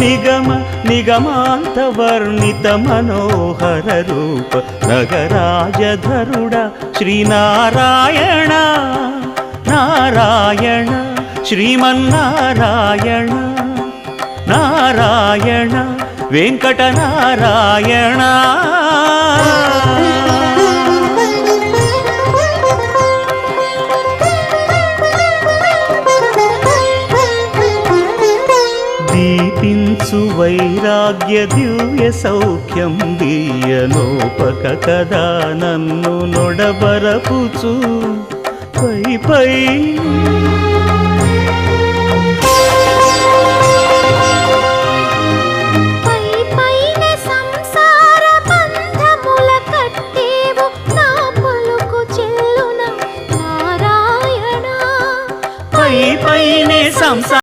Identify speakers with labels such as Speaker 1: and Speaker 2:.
Speaker 1: నిగమ నిగమాంత వర్ణిత మనోహర రూప నగరాజధరుడ శ్రీనారాయణ నారాయణ శ్రీమన్నారాయణ నారాయణ వెంకటనారాయణ. దీపించు వైరాగ్య దివ్య సౌఖ్యం దీయనోపక కదా నన్ను నొడబరపుచు పై పై